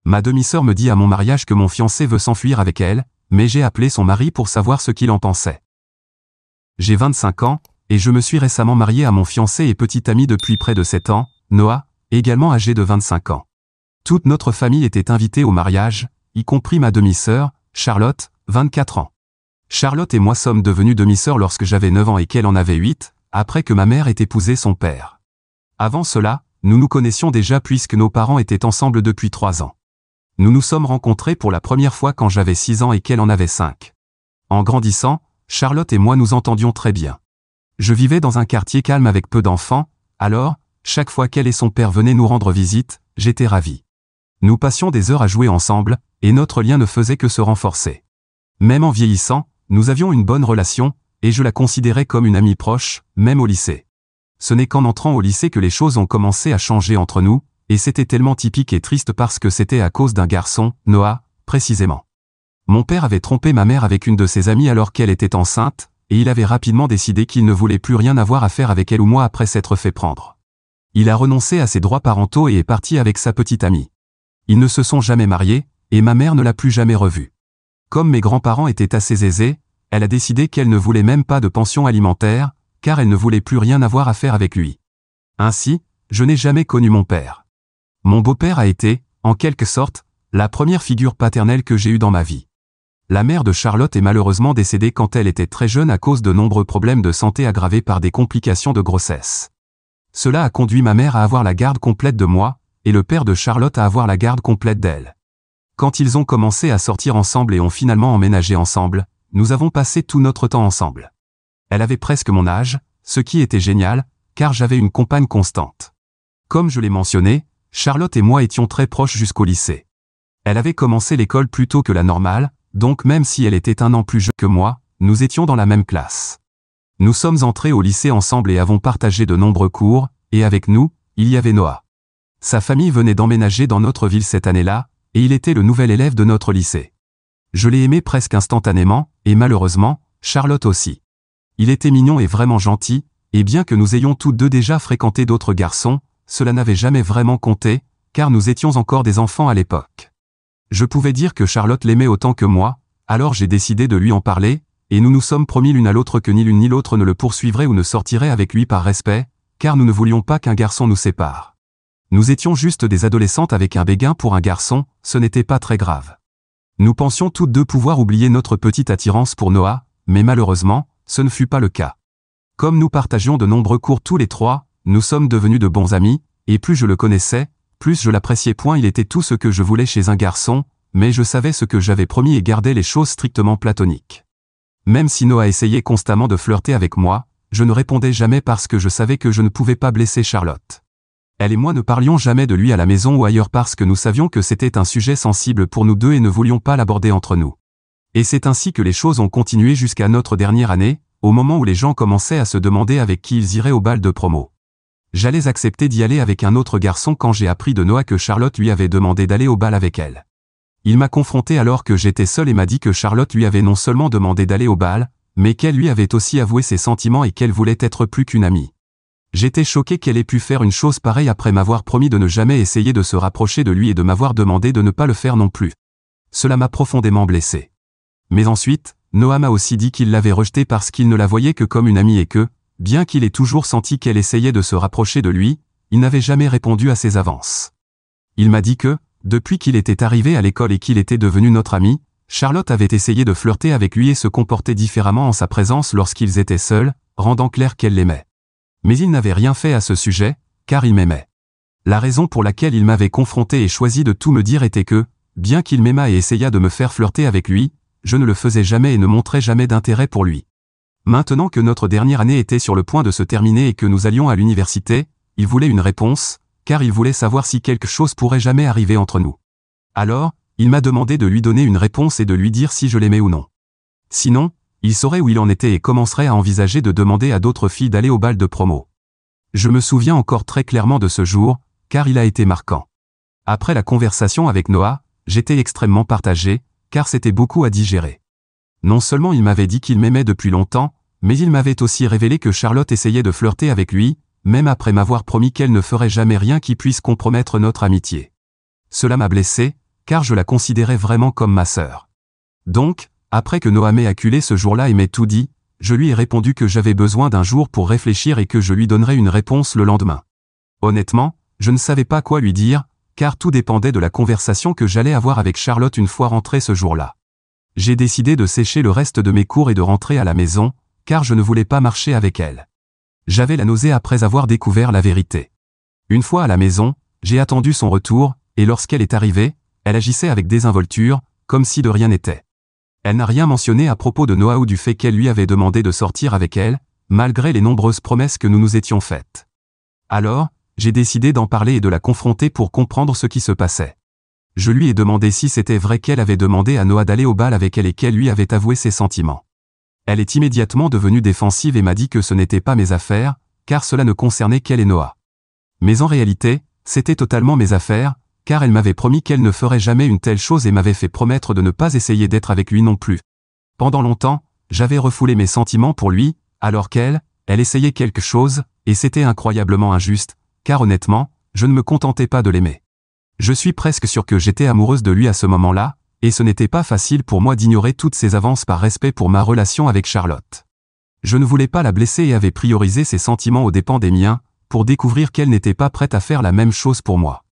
Ma demi-sœur me dit à mon mariage que mon fiancé veut s'enfuir avec elle, mais j'ai appelé son mari pour savoir ce qu'il en pensait. J'ai 25 ans, et je me suis récemment marié à mon fiancé et petit ami depuis près de 7 ans, Noah, également âgé de 25 ans. Toute notre famille était invitée au mariage, y compris ma demi-sœur, Charlotte, 24 ans. Charlotte et moi sommes devenus demi-sœurs lorsque j'avais 9 ans et qu'elle en avait 8, après que ma mère ait épousé son père. Avant cela, nous nous connaissions déjà puisque nos parents étaient ensemble depuis 3 ans. Nous nous sommes rencontrés pour la première fois quand j'avais 6 ans et qu'elle en avait 5. En grandissant, Charlotte et moi nous entendions très bien. Je vivais dans un quartier calme avec peu d'enfants, alors, chaque fois qu'elle et son père venaient nous rendre visite, j'étais ravi. Nous passions des heures à jouer ensemble, et notre lien ne faisait que se renforcer. Même en vieillissant, nous avions une bonne relation, et je la considérais comme une amie proche, même au lycée. Ce n'est qu'en entrant au lycée que les choses ont commencé à changer entre nous, et c'était tellement typique et triste parce que c'était à cause d'un garçon, Noah, précisément. Mon père avait trompé ma mère avec une de ses amies alors qu'elle était enceinte, et il avait rapidement décidé qu'il ne voulait plus rien avoir à faire avec elle ou moi après s'être fait prendre. Il a renoncé à ses droits parentaux et est parti avec sa petite amie. Ils ne se sont jamais mariés, et ma mère ne l'a plus jamais revu. Comme mes grands-parents étaient assez aisés, elle a décidé qu'elle ne voulait même pas de pension alimentaire, car elle ne voulait plus rien avoir à faire avec lui. Ainsi, je n'ai jamais connu mon père. Mon beau-père a été, en quelque sorte, la première figure paternelle que j'ai eue dans ma vie. La mère de Charlotte est malheureusement décédée quand elle était très jeune à cause de nombreux problèmes de santé aggravés par des complications de grossesse. Cela a conduit ma mère à avoir la garde complète de moi, et le père de Charlotte à avoir la garde complète d'elle. Quand ils ont commencé à sortir ensemble et ont finalement emménagé ensemble, nous avons passé tout notre temps ensemble. Elle avait presque mon âge, ce qui était génial, car j'avais une compagne constante. Comme je l'ai mentionné, Charlotte et moi étions très proches jusqu'au lycée. Elle avait commencé l'école plus tôt que la normale, donc même si elle était 1 an plus jeune que moi, nous étions dans la même classe. Nous sommes entrés au lycée ensemble et avons partagé de nombreux cours, et avec nous, il y avait Noah. Sa famille venait d'emménager dans notre ville cette année-là, et il était le nouvel élève de notre lycée. Je l'ai aimé presque instantanément, et malheureusement, Charlotte aussi. Il était mignon et vraiment gentil, et bien que nous ayons tous deux déjà fréquenté d'autres garçons, cela n'avait jamais vraiment compté, car nous étions encore des enfants à l'époque. Je pouvais dire que Charlotte l'aimait autant que moi, alors j'ai décidé de lui en parler, et nous nous sommes promis l'une à l'autre que ni l'une ni l'autre ne le poursuivrait ou ne sortirait avec lui par respect, car nous ne voulions pas qu'un garçon nous sépare. Nous étions juste des adolescentes avec un béguin pour un garçon, ce n'était pas très grave. Nous pensions toutes deux pouvoir oublier notre petite attirance pour Noah, mais malheureusement, ce ne fut pas le cas. Comme nous partagions de nombreux cours tous les trois, nous sommes devenus de bons amis, et plus je le connaissais, plus je l'appréciais. Il était tout ce que je voulais chez un garçon, mais je savais ce que j'avais promis et gardais les choses strictement platoniques. Même si Noah essayait constamment de flirter avec moi, je ne répondais jamais parce que je savais que je ne pouvais pas blesser Charlotte. Elle et moi ne parlions jamais de lui à la maison ou ailleurs parce que nous savions que c'était un sujet sensible pour nous deux et ne voulions pas l'aborder entre nous. Et c'est ainsi que les choses ont continué jusqu'à notre dernière année, au moment où les gens commençaient à se demander avec qui ils iraient au bal de promo. J'allais accepter d'y aller avec un autre garçon quand j'ai appris de Noah que Charlotte lui avait demandé d'aller au bal avec elle. Il m'a confronté alors que j'étais seul et m'a dit que Charlotte lui avait non seulement demandé d'aller au bal, mais qu'elle lui avait aussi avoué ses sentiments et qu'elle voulait être plus qu'une amie. J'étais choqué qu'elle ait pu faire une chose pareille après m'avoir promis de ne jamais essayer de se rapprocher de lui et de m'avoir demandé de ne pas le faire non plus. Cela m'a profondément blessé. Mais ensuite, Noah m'a aussi dit qu'il l'avait rejetée parce qu'il ne la voyait que comme une amie et que, bien qu'il ait toujours senti qu'elle essayait de se rapprocher de lui, il n'avait jamais répondu à ses avances. Il m'a dit que, depuis qu'il était arrivé à l'école et qu'il était devenu notre ami, Charlotte avait essayé de flirter avec lui et se comporter différemment en sa présence lorsqu'ils étaient seuls, rendant clair qu'elle l'aimait. Mais il n'avait rien fait à ce sujet, car il m'aimait. La raison pour laquelle il m'avait confronté et choisi de tout me dire était que, bien qu'il m'aimât et essayât de me faire flirter avec lui, je ne le faisais jamais et ne montrais jamais d'intérêt pour lui. Maintenant que notre dernière année était sur le point de se terminer et que nous allions à l'université, il voulait une réponse, car il voulait savoir si quelque chose pourrait jamais arriver entre nous. Alors, il m'a demandé de lui donner une réponse et de lui dire si je l'aimais ou non. Sinon, il saurait où il en était et commencerait à envisager de demander à d'autres filles d'aller au bal de promo. Je me souviens encore très clairement de ce jour, car il a été marquant. Après la conversation avec Noah, j'étais extrêmement partagé, car c'était beaucoup à digérer. Non seulement il m'avait dit qu'il m'aimait depuis longtemps, mais il m'avait aussi révélé que Charlotte essayait de flirter avec lui, même après m'avoir promis qu'elle ne ferait jamais rien qui puisse compromettre notre amitié. Cela m'a blessé, car je la considérais vraiment comme ma sœur. Donc, après que Noah m'ait acculé ce jour-là et m'ait tout dit, je lui ai répondu que j'avais besoin d'un jour pour réfléchir et que je lui donnerais une réponse le lendemain. Honnêtement, je ne savais pas quoi lui dire, car tout dépendait de la conversation que j'allais avoir avec Charlotte une fois rentré ce jour-là. J'ai décidé de sécher le reste de mes cours et de rentrer à la maison, car je ne voulais pas marcher avec elle. J'avais la nausée après avoir découvert la vérité. Une fois à la maison, j'ai attendu son retour, et lorsqu'elle est arrivée, elle agissait avec désinvolture, comme si de rien n'était. Elle n'a rien mentionné à propos de Noah ou du fait qu'elle lui avait demandé de sortir avec elle, malgré les nombreuses promesses que nous nous étions faites. Alors, j'ai décidé d'en parler et de la confronter pour comprendre ce qui se passait. Je lui ai demandé si c'était vrai qu'elle avait demandé à Noah d'aller au bal avec elle et qu'elle lui avait avoué ses sentiments. Elle est immédiatement devenue défensive et m'a dit que ce n'était pas mes affaires, car cela ne concernait qu'elle et Noah. Mais en réalité, c'était totalement mes affaires, car elle m'avait promis qu'elle ne ferait jamais une telle chose et m'avait fait promettre de ne pas essayer d'être avec lui non plus. Pendant longtemps, j'avais refoulé mes sentiments pour lui, alors qu'elle essayait quelque chose, et c'était incroyablement injuste, car honnêtement, je ne me contentais pas de l'aimer. Je suis presque sûr que j'étais amoureuse de lui à ce moment-là, et ce n'était pas facile pour moi d'ignorer toutes ses avances par respect pour ma relation avec Charlotte. Je ne voulais pas la blesser et avais priorisé ses sentiments aux dépens des miens, pour découvrir qu'elle n'était pas prête à faire la même chose pour moi.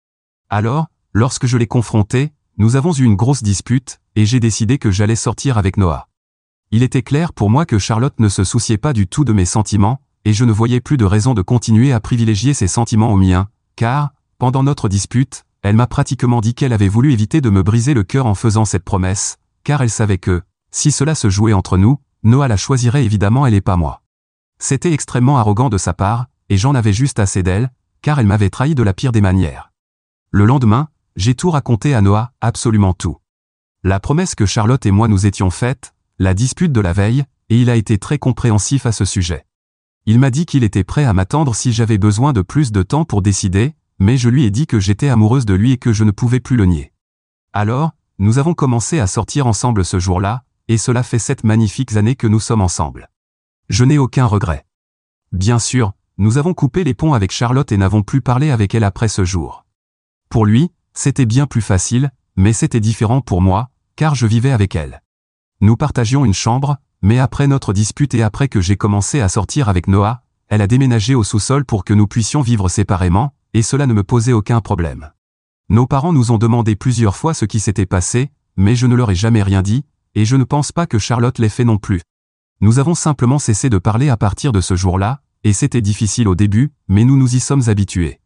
Alors, lorsque je l'ai confrontée, nous avons eu une grosse dispute, et j'ai décidé que j'allais sortir avec Noah. Il était clair pour moi que Charlotte ne se souciait pas du tout de mes sentiments, et je ne voyais plus de raison de continuer à privilégier ses sentiments aux miens, car, pendant notre dispute, elle m'a pratiquement dit qu'elle avait voulu éviter de me briser le cœur en faisant cette promesse, car elle savait que, si cela se jouait entre nous, Noah la choisirait évidemment elle et pas moi. C'était extrêmement arrogant de sa part, et j'en avais juste assez d'elle, car elle m'avait trahi de la pire des manières. Le lendemain, j'ai tout raconté à Noah, absolument tout. La promesse que Charlotte et moi nous étions faites, la dispute de la veille, et il a été très compréhensif à ce sujet. Il m'a dit qu'il était prêt à m'attendre si j'avais besoin de plus de temps pour décider, mais je lui ai dit que j'étais amoureuse de lui et que je ne pouvais plus le nier. Alors, nous avons commencé à sortir ensemble ce jour-là, et cela fait 7 magnifiques années que nous sommes ensemble. Je n'ai aucun regret. Bien sûr, nous avons coupé les ponts avec Charlotte et n'avons plus parlé avec elle après ce jour. Pour lui, c'était bien plus facile, mais c'était différent pour moi, car je vivais avec elle. Nous partagions une chambre, mais après notre dispute et après que j'ai commencé à sortir avec Noah, elle a déménagé au sous-sol pour que nous puissions vivre séparément, et cela ne me posait aucun problème. Nos parents nous ont demandé plusieurs fois ce qui s'était passé, mais je ne leur ai jamais rien dit, et je ne pense pas que Charlotte l'ait fait non plus. Nous avons simplement cessé de parler à partir de ce jour-là, et c'était difficile au début, mais nous nous y sommes habitués.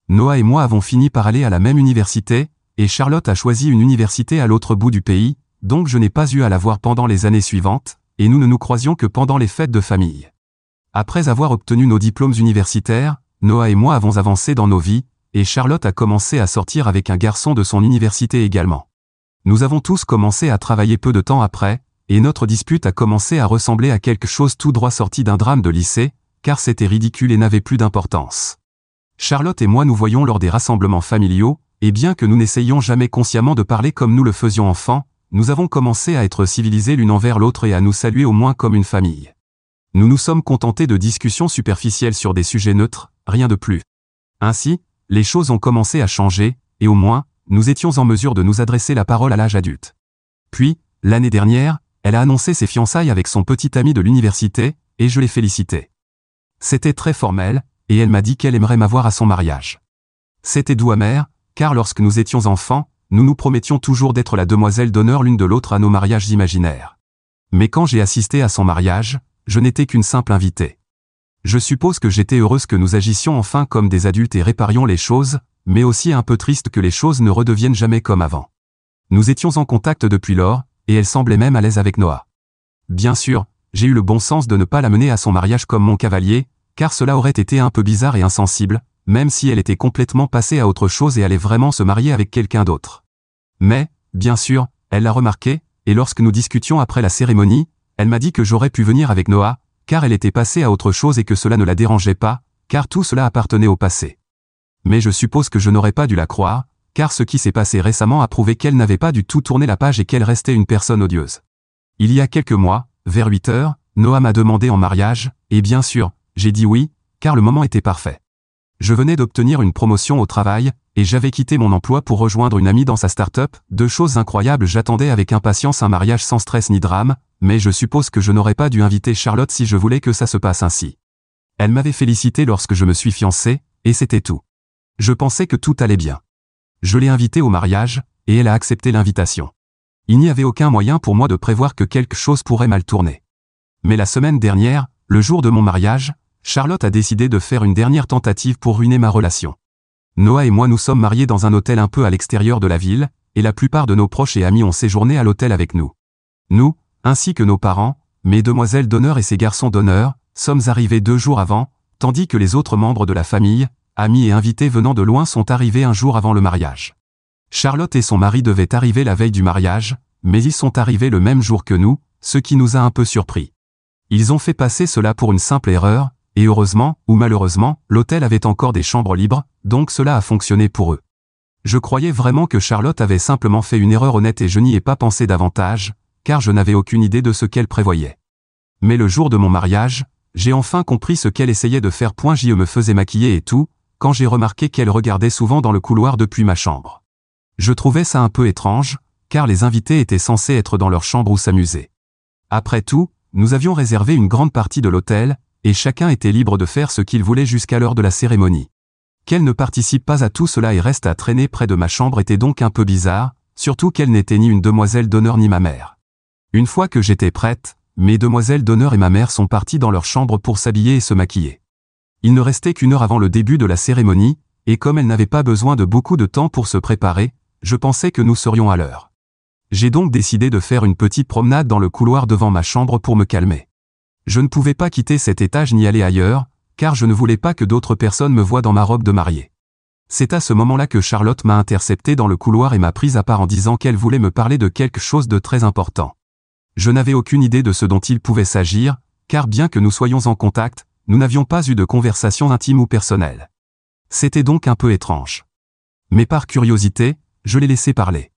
Noah et moi avons fini par aller à la même université, et Charlotte a choisi une université à l'autre bout du pays, donc je n'ai pas eu à la voir pendant les années suivantes, et nous ne nous croisions que pendant les fêtes de famille. Après avoir obtenu nos diplômes universitaires, Noah et moi avons avancé dans nos vies, et Charlotte a commencé à sortir avec un garçon de son université également. Nous avons tous commencé à travailler peu de temps après, et notre dispute a commencé à ressembler à quelque chose tout droit sorti d'un drame de lycée, car c'était ridicule et n'avait plus d'importance. Charlotte et moi nous voyions lors des rassemblements familiaux, et bien que nous n'essayions jamais consciemment de parler comme nous le faisions enfants, nous avons commencé à être civilisés l'une envers l'autre et à nous saluer au moins comme une famille. Nous nous sommes contentés de discussions superficielles sur des sujets neutres, rien de plus. Ainsi, les choses ont commencé à changer, et au moins, nous étions en mesure de nous adresser la parole à l'âge adulte. Puis, l'année dernière, elle a annoncé ses fiançailles avec son petit ami de l'université, et je l'ai félicité. C'était très formel, et elle m'a dit qu'elle aimerait m'avoir à son mariage. C'était doux amer, car lorsque nous étions enfants, nous nous promettions toujours d'être la demoiselle d'honneur l'une de l'autre à nos mariages imaginaires. Mais quand j'ai assisté à son mariage, je n'étais qu'une simple invitée. Je suppose que j'étais heureuse que nous agissions enfin comme des adultes et réparions les choses, mais aussi un peu triste que les choses ne redeviennent jamais comme avant. Nous étions en contact depuis lors, et elle semblait même à l'aise avec Noah. Bien sûr, j'ai eu le bon sens de ne pas la mener à son mariage comme mon cavalier, car cela aurait été un peu bizarre et insensible, même si elle était complètement passée à autre chose et allait vraiment se marier avec quelqu'un d'autre. Mais, bien sûr, elle l'a remarqué, et lorsque nous discutions après la cérémonie, elle m'a dit que j'aurais pu venir avec Noah, car elle était passée à autre chose et que cela ne la dérangeait pas, car tout cela appartenait au passé. Mais je suppose que je n'aurais pas dû la croire, car ce qui s'est passé récemment a prouvé qu'elle n'avait pas du tout tourné la page et qu'elle restait une personne odieuse. Il y a quelques mois, vers 8 heures, Noah m'a demandé en mariage, et bien sûr, j'ai dit oui, car le moment était parfait. Je venais d'obtenir une promotion au travail, et j'avais quitté mon emploi pour rejoindre une amie dans sa start-up. Deux choses incroyables, j'attendais avec impatience un mariage sans stress ni drame, mais je suppose que je n'aurais pas dû inviter Charlotte si je voulais que ça se passe ainsi. Elle m'avait félicité lorsque je me suis fiancé, et c'était tout. Je pensais que tout allait bien. Je l'ai invitée au mariage, et elle a accepté l'invitation. Il n'y avait aucun moyen pour moi de prévoir que quelque chose pourrait mal tourner. Mais la semaine dernière, le jour de mon mariage, Charlotte a décidé de faire une dernière tentative pour ruiner ma relation. Noah et moi nous sommes mariés dans un hôtel un peu à l'extérieur de la ville, et la plupart de nos proches et amis ont séjourné à l'hôtel avec nous. Nous, ainsi que nos parents, mes demoiselles d'honneur et ses garçons d'honneur, sommes arrivés 2 jours avant, tandis que les autres membres de la famille, amis et invités venant de loin sont arrivés un jour avant le mariage. Charlotte et son mari devaient arriver la veille du mariage, mais ils sont arrivés le même jour que nous, ce qui nous a un peu surpris. Ils ont fait passer cela pour une simple erreur, et heureusement, ou malheureusement, l'hôtel avait encore des chambres libres, donc cela a fonctionné pour eux. Je croyais vraiment que Charlotte avait simplement fait une erreur honnête et je n'y ai pas pensé davantage, car je n'avais aucune idée de ce qu'elle prévoyait. Mais le jour de mon mariage, j'ai enfin compris ce qu'elle essayait de faire. Je me faisais maquiller et tout, quand j'ai remarqué qu'elle regardait souvent dans le couloir depuis ma chambre. Je trouvais ça un peu étrange, car les invités étaient censés être dans leur chambre ou s'amuser. Après tout, nous avions réservé une grande partie de l'hôtel, et chacun était libre de faire ce qu'il voulait jusqu'à l'heure de la cérémonie. Qu'elle ne participe pas à tout cela et reste à traîner près de ma chambre était donc un peu bizarre, surtout qu'elle n'était ni une demoiselle d'honneur ni ma mère. Une fois que j'étais prête, mes demoiselles d'honneur et ma mère sont parties dans leur chambre pour s'habiller et se maquiller. Il ne restait qu'1 heure avant le début de la cérémonie, et comme elles n'avaient pas besoin de beaucoup de temps pour se préparer, je pensais que nous serions à l'heure. J'ai donc décidé de faire une petite promenade dans le couloir devant ma chambre pour me calmer. Je ne pouvais pas quitter cet étage ni aller ailleurs, car je ne voulais pas que d'autres personnes me voient dans ma robe de mariée. C'est à ce moment-là que Charlotte m'a intercepté dans le couloir et m'a prise à part en disant qu'elle voulait me parler de quelque chose de très important. Je n'avais aucune idée de ce dont il pouvait s'agir, car bien que nous soyons en contact, nous n'avions pas eu de conversation intime ou personnelle. C'était donc un peu étrange. Mais par curiosité, je l'ai laissé parler.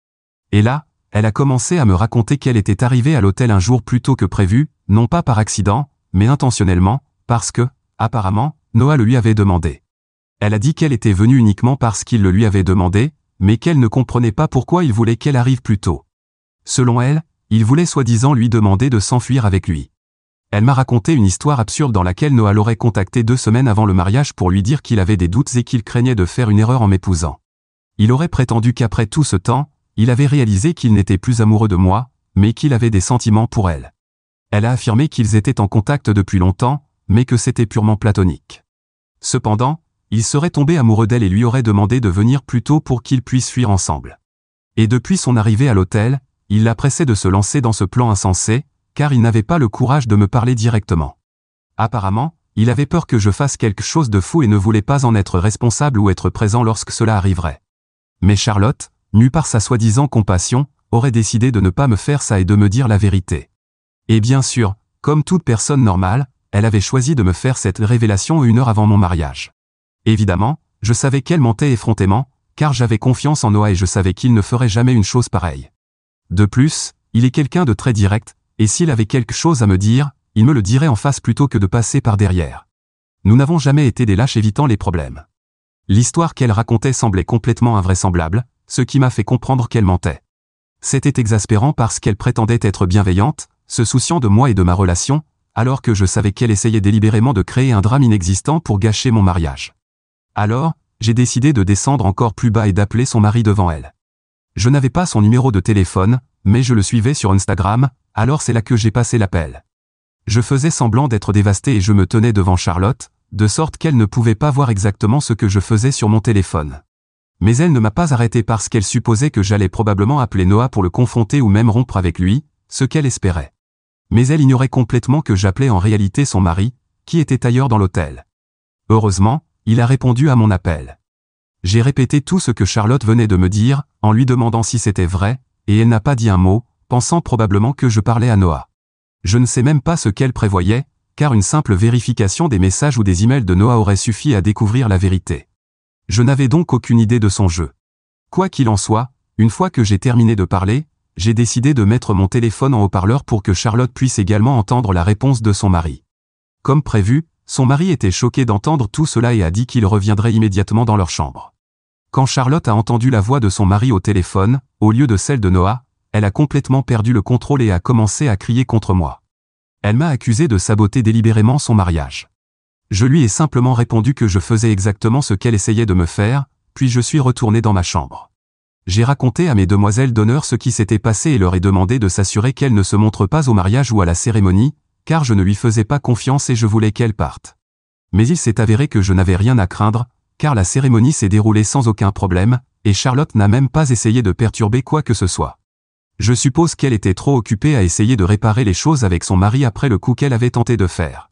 Et là, elle a commencé à me raconter qu'elle était arrivée à l'hôtel un jour plus tôt que prévu, non pas par accident, mais intentionnellement, parce que, apparemment, Noah le lui avait demandé. Elle a dit qu'elle était venue uniquement parce qu'il le lui avait demandé, mais qu'elle ne comprenait pas pourquoi il voulait qu'elle arrive plus tôt. Selon elle, il voulait soi-disant lui demander de s'enfuir avec lui. Elle m'a raconté une histoire absurde dans laquelle Noah l'aurait contacté 2 semaines avant le mariage pour lui dire qu'il avait des doutes et qu'il craignait de faire une erreur en m'épousant. Il aurait prétendu qu'après tout ce temps, il avait réalisé qu'il n'était plus amoureux de moi, mais qu'il avait des sentiments pour elle. Elle a affirmé qu'ils étaient en contact depuis longtemps, mais que c'était purement platonique. Cependant, il serait tombé amoureux d'elle et lui aurait demandé de venir plus tôt pour qu'ils puissent fuir ensemble. Et depuis son arrivée à l'hôtel, il la pressait de se lancer dans ce plan insensé, car il n'avait pas le courage de me parler directement. Apparemment, il avait peur que je fasse quelque chose de fou et ne voulait pas en être responsable ou être présent lorsque cela arriverait. Mais Charlotte, mue par sa soi-disant compassion, aurait décidé de ne pas me faire ça et de me dire la vérité. Et bien sûr, comme toute personne normale, elle avait choisi de me faire cette révélation 1 heure avant mon mariage. Évidemment, je savais qu'elle mentait effrontément, car j'avais confiance en Noah et je savais qu'il ne ferait jamais une chose pareille. De plus, il est quelqu'un de très direct, et s'il avait quelque chose à me dire, il me le dirait en face plutôt que de passer par derrière. Nous n'avons jamais été des lâches évitant les problèmes. L'histoire qu'elle racontait semblait complètement invraisemblable, ce qui m'a fait comprendre qu'elle mentait. C'était exaspérant parce qu'elle prétendait être bienveillante, se souciant de moi et de ma relation, alors que je savais qu'elle essayait délibérément de créer un drame inexistant pour gâcher mon mariage. Alors, j'ai décidé de descendre encore plus bas et d'appeler son mari devant elle. Je n'avais pas son numéro de téléphone, mais je le suivais sur Instagram, alors c'est là que j'ai passé l'appel. Je faisais semblant d'être dévasté et je me tenais devant Charlotte, de sorte qu'elle ne pouvait pas voir exactement ce que je faisais sur mon téléphone. Mais elle ne m'a pas arrêté parce qu'elle supposait que j'allais probablement appeler Noah pour le confronter ou même rompre avec lui, ce qu'elle espérait. Mais elle ignorait complètement que j'appelais en réalité son mari, qui était ailleurs dans l'hôtel. Heureusement, il a répondu à mon appel. J'ai répété tout ce que Charlotte venait de me dire, en lui demandant si c'était vrai, et elle n'a pas dit un mot, pensant probablement que je parlais à Noah. Je ne sais même pas ce qu'elle prévoyait, car une simple vérification des messages ou des emails de Noah aurait suffi à découvrir la vérité. Je n'avais donc aucune idée de son jeu. Quoi qu'il en soit, une fois que j'ai terminé de parler, j'ai décidé de mettre mon téléphone en haut-parleur pour que Charlotte puisse également entendre la réponse de son mari. Comme prévu, Son mari était choqué d'entendre tout cela et a dit qu'il reviendrait immédiatement dans leur chambre. Quand Charlotte a entendu la voix de son mari au téléphone, au lieu de celle de Noah, elle a complètement perdu le contrôle et a commencé à crier contre moi. Elle m'a accusé de saboter délibérément son mariage. Je lui ai simplement répondu que je faisais exactement ce qu'elle essayait de me faire, puis je suis retourné dans ma chambre. J'ai raconté à mes demoiselles d'honneur ce qui s'était passé et leur ai demandé de s'assurer qu'elles ne se montrent pas au mariage ou à la cérémonie, car je ne lui faisais pas confiance et je voulais qu'elle parte. Mais il s'est avéré que je n'avais rien à craindre, car la cérémonie s'est déroulée sans aucun problème, et Charlotte n'a même pas essayé de perturber quoi que ce soit. Je suppose qu'elle était trop occupée à essayer de réparer les choses avec son mari après le coup qu'elle avait tenté de faire.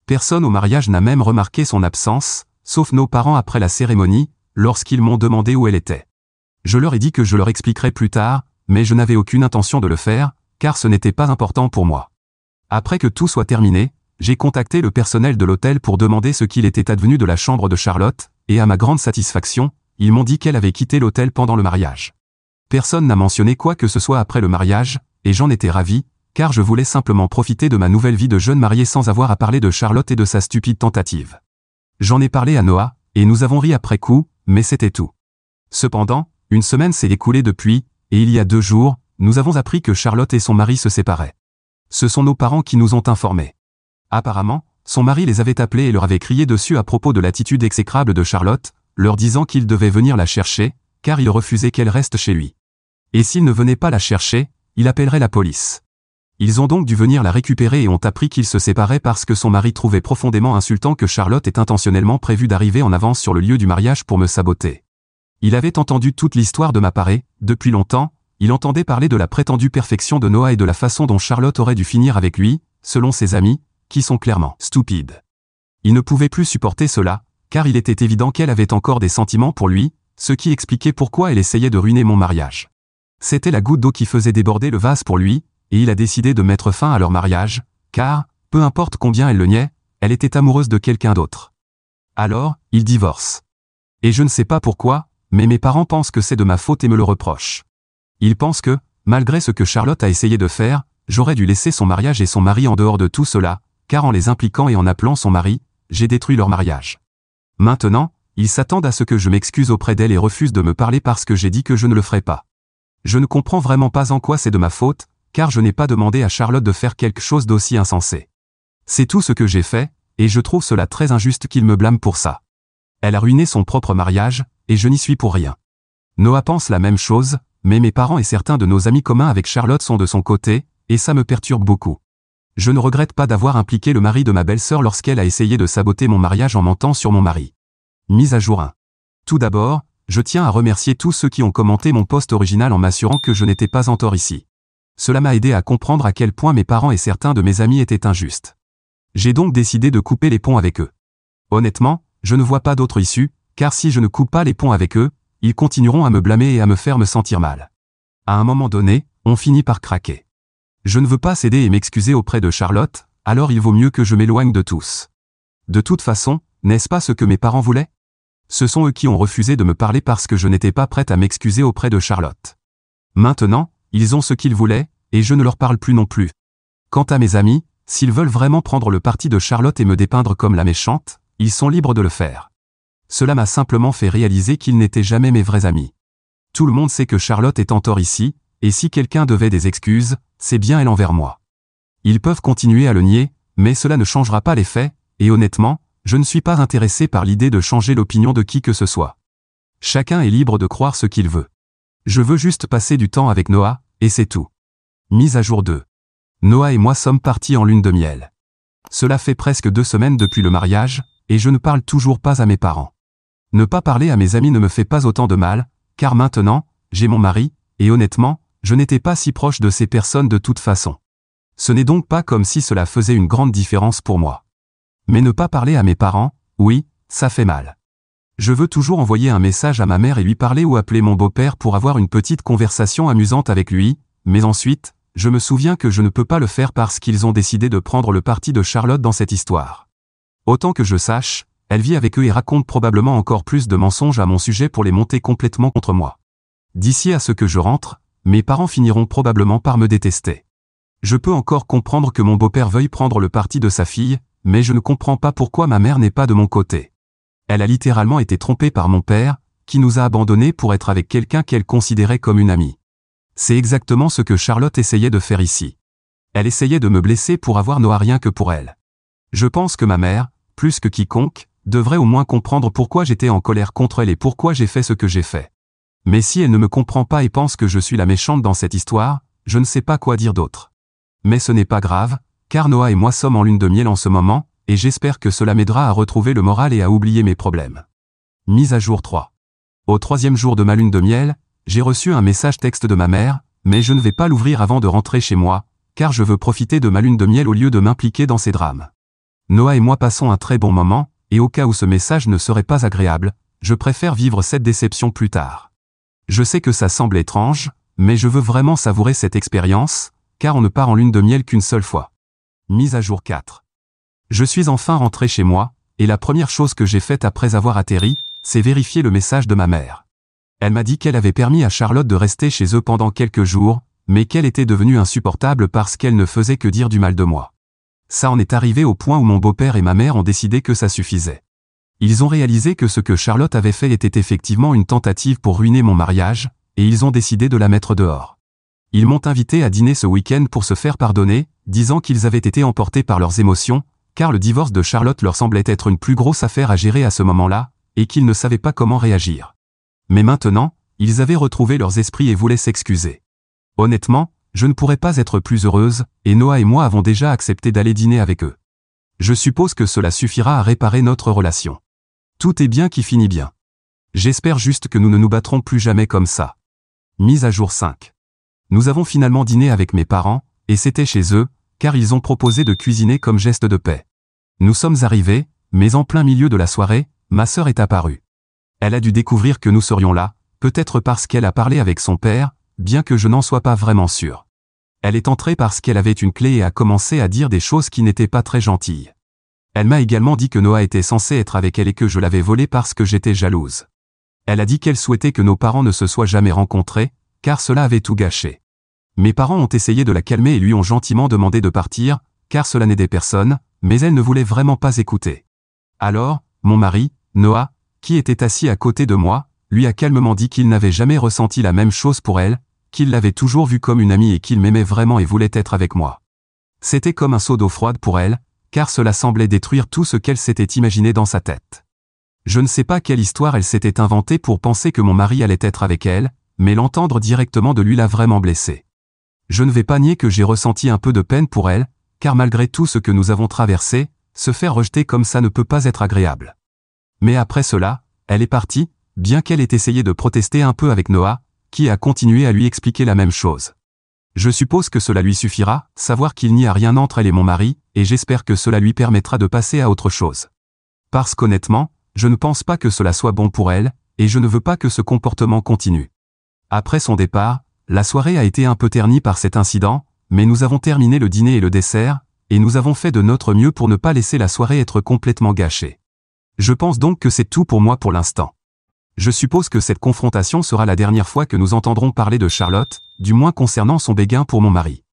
Personne au mariage n'a même remarqué son absence, sauf nos parents après la cérémonie, lorsqu'ils m'ont demandé où elle était. Je leur ai dit que je leur expliquerais plus tard, mais je n'avais aucune intention de le faire, car ce n'était pas important pour moi. Après que tout soit terminé, j'ai contacté le personnel de l'hôtel pour demander ce qu'il était advenu de la chambre de Charlotte, et à ma grande satisfaction, ils m'ont dit qu'elle avait quitté l'hôtel pendant le mariage. Personne n'a mentionné quoi que ce soit après le mariage, et j'en étais ravi, car je voulais simplement profiter de ma nouvelle vie de jeune marié sans avoir à parler de Charlotte et de sa stupide tentative. J'en ai parlé à Noah, et nous avons ri après coup, mais c'était tout. Cependant, une semaine s'est écoulée depuis, et il y a 2 jours, nous avons appris que Charlotte et son mari se séparaient. Ce sont nos parents qui nous ont informés. Apparemment, son mari les avait appelés et leur avait crié dessus à propos de l'attitude exécrable de Charlotte, leur disant qu'il devait venir la chercher, car il refusait qu'elle reste chez lui. Et s'il ne venait pas la chercher, il appellerait la police. Ils ont donc dû venir la récupérer et ont appris qu'ils se séparaient parce que son mari trouvait profondément insultant que Charlotte ait intentionnellement prévu d'arriver en avance sur le lieu du mariage pour me saboter. Il avait entendu toute l'histoire de ma part et, depuis longtemps, il entendait parler de la prétendue perfection de Noah et de la façon dont Charlotte aurait dû finir avec lui, selon ses amis, qui sont clairement stupides. Il ne pouvait plus supporter cela, car il était évident qu'elle avait encore des sentiments pour lui, ce qui expliquait pourquoi elle essayait de ruiner mon mariage. C'était la goutte d'eau qui faisait déborder le vase pour lui, et il a décidé de mettre fin à leur mariage, car, peu importe combien elle le niait, elle était amoureuse de quelqu'un d'autre. Alors, ils divorcent. Et je ne sais pas pourquoi, mais mes parents pensent que c'est de ma faute et me le reprochent. Ils pensent que, malgré ce que Charlotte a essayé de faire, j'aurais dû laisser son mariage et son mari en dehors de tout cela, car en les impliquant et en appelant son mari, j'ai détruit leur mariage. Maintenant, ils s'attendent à ce que je m'excuse auprès d'elle et refusent de me parler parce que j'ai dit que je ne le ferai pas. Je ne comprends vraiment pas en quoi c'est de ma faute, car je n'ai pas demandé à Charlotte de faire quelque chose d'aussi insensé. C'est tout ce que j'ai fait, et je trouve cela très injuste qu'il me blâme pour ça. Elle a ruiné son propre mariage, et je n'y suis pour rien. Noah pense la même chose, mais mes parents et certains de nos amis communs avec Charlotte sont de son côté, et ça me perturbe beaucoup. Je ne regrette pas d'avoir impliqué le mari de ma belle-sœur lorsqu'elle a essayé de saboter mon mariage en mentant sur mon mari. Mise à jour 1. Tout d'abord, je tiens à remercier tous ceux qui ont commenté mon post original en m'assurant que je n'étais pas en tort ici. Cela m'a aidé à comprendre à quel point mes parents et certains de mes amis étaient injustes. J'ai donc décidé de couper les ponts avec eux. Honnêtement, je ne vois pas d'autre issue, car si je ne coupe pas les ponts avec eux, ils continueront à me blâmer et à me faire me sentir mal. À un moment donné, on finit par craquer. Je ne veux pas céder et m'excuser auprès de Charlotte, alors il vaut mieux que je m'éloigne de tous. De toute façon, n'est-ce pas ce que mes parents voulaient? Ce sont eux qui ont refusé de me parler parce que je n'étais pas prête à m'excuser auprès de Charlotte. Maintenant, ils ont ce qu'ils voulaient, et je ne leur parle plus non plus. Quant à mes amis, s'ils veulent vraiment prendre le parti de Charlotte et me dépeindre comme la méchante, ils sont libres de le faire. Cela m'a simplement fait réaliser qu'ils n'étaient jamais mes vrais amis. Tout le monde sait que Charlotte est en tort ici, et si quelqu'un devait des excuses, c'est bien elle envers moi. Ils peuvent continuer à le nier, mais cela ne changera pas les faits, et honnêtement, je ne suis pas intéressé par l'idée de changer l'opinion de qui que ce soit. Chacun est libre de croire ce qu'il veut. Je veux juste passer du temps avec Noah, et c'est tout. Mise à jour 2. Noah et moi sommes partis en lune de miel. Cela fait presque 2 semaines depuis le mariage, et je ne parle toujours pas à mes parents. Ne pas parler à mes amis ne me fait pas autant de mal, car maintenant, j'ai mon mari, et honnêtement, je n'étais pas si proche de ces personnes de toute façon. Ce n'est donc pas comme si cela faisait une grande différence pour moi. Mais ne pas parler à mes parents, oui, ça fait mal. Je veux toujours envoyer un message à ma mère et lui parler ou appeler mon beau-père pour avoir une petite conversation amusante avec lui, mais ensuite, je me souviens que je ne peux pas le faire parce qu'ils ont décidé de prendre le parti de Charlotte dans cette histoire. Autant que je sache, elle vit avec eux et raconte probablement encore plus de mensonges à mon sujet pour les monter complètement contre moi. D'ici à ce que je rentre, mes parents finiront probablement par me détester. Je peux encore comprendre que mon beau-père veuille prendre le parti de sa fille, mais je ne comprends pas pourquoi ma mère n'est pas de mon côté. Elle a littéralement été trompée par mon père, qui nous a abandonnés pour être avec quelqu'un qu'elle considérait comme une amie. C'est exactement ce que Charlotte essayait de faire ici. Elle essayait de me blesser pour avoir Noah rien que pour elle. Je pense que ma mère, plus que quiconque, devrait au moins comprendre pourquoi j'étais en colère contre elle et pourquoi j'ai fait ce que j'ai fait. Mais si elle ne me comprend pas et pense que je suis la méchante dans cette histoire, je ne sais pas quoi dire d'autre. Mais ce n'est pas grave, car Noah et moi sommes en lune de miel en ce moment, et j'espère que cela m'aidera à retrouver le moral et à oublier mes problèmes. Mise à jour 3. Au 3e jour de ma lune de miel, j'ai reçu un message texte de ma mère, mais je ne vais pas l'ouvrir avant de rentrer chez moi, car je veux profiter de ma lune de miel au lieu de m'impliquer dans ces drames. Noah et moi passons un très bon moment, et au cas où ce message ne serait pas agréable, je préfère vivre cette déception plus tard. Je sais que ça semble étrange, mais je veux vraiment savourer cette expérience, car on ne part en lune de miel qu'une seule fois. Mise à jour 4. Je suis enfin rentré chez moi, et la première chose que j'ai faite après avoir atterri, c'est vérifier le message de ma mère. Elle m'a dit qu'elle avait permis à Charlotte de rester chez eux pendant quelques jours, mais qu'elle était devenue insupportable parce qu'elle ne faisait que dire du mal de moi. Ça en est arrivé au point où mon beau-père et ma mère ont décidé que ça suffisait. Ils ont réalisé que ce que Charlotte avait fait était effectivement une tentative pour ruiner mon mariage, et ils ont décidé de la mettre dehors. Ils m'ont invité à dîner ce week-end pour se faire pardonner, disant qu'ils avaient été emportés par leurs émotions, car le divorce de Charlotte leur semblait être une plus grosse affaire à gérer à ce moment-là, et qu'ils ne savaient pas comment réagir. Mais maintenant, ils avaient retrouvé leurs esprits et voulaient s'excuser. Honnêtement, je ne pourrais pas être plus heureuse, et Noah et moi avons déjà accepté d'aller dîner avec eux. Je suppose que cela suffira à réparer notre relation. Tout est bien qui finit bien. J'espère juste que nous ne nous battrons plus jamais comme ça. Mise à jour 5. Nous avons finalement dîné avec mes parents, et c'était chez eux, car ils ont proposé de cuisiner comme geste de paix. Nous sommes arrivés, mais en plein milieu de la soirée, ma sœur est apparue. Elle a dû découvrir que nous serions là, peut-être parce qu'elle a parlé avec son père, bien que je n'en sois pas vraiment sûr. Elle est entrée parce qu'elle avait une clé et a commencé à dire des choses qui n'étaient pas très gentilles. Elle m'a également dit que Noah était censé être avec elle et que je l'avais volé parce que j'étais jalouse. Elle a dit qu'elle souhaitait que nos parents ne se soient jamais rencontrés, car cela avait tout gâché. Mes parents ont essayé de la calmer et lui ont gentiment demandé de partir, car cela n'aidait personne, mais elle ne voulait vraiment pas écouter. Alors, mon mari, Noah, qui était assis à côté de moi, lui a calmement dit qu'il n'avait jamais ressenti la même chose pour elle, qu'il l'avait toujours vue comme une amie et qu'il m'aimait vraiment et voulait être avec moi. C'était comme un seau d'eau froide pour elle, car cela semblait détruire tout ce qu'elle s'était imaginé dans sa tête. Je ne sais pas quelle histoire elle s'était inventée pour penser que mon mari allait être avec elle, mais l'entendre directement de lui l'a vraiment blessée. Je ne vais pas nier que j'ai ressenti un peu de peine pour elle, car malgré tout ce que nous avons traversé, se faire rejeter comme ça ne peut pas être agréable. Mais après cela, elle est partie, bien qu'elle ait essayé de protester un peu avec Noah, qui a continué à lui expliquer la même chose. Je suppose que cela lui suffira, savoir qu'il n'y a rien entre elle et mon mari, et j'espère que cela lui permettra de passer à autre chose. Parce qu'honnêtement, je ne pense pas que cela soit bon pour elle, et je ne veux pas que ce comportement continue. Après son départ, la soirée a été un peu ternie par cet incident, mais nous avons terminé le dîner et le dessert, et nous avons fait de notre mieux pour ne pas laisser la soirée être complètement gâchée. Je pense donc que c'est tout pour moi pour l'instant. Je suppose que cette confrontation sera la dernière fois que nous entendrons parler de Charlotte, du moins concernant son béguin pour mon mari.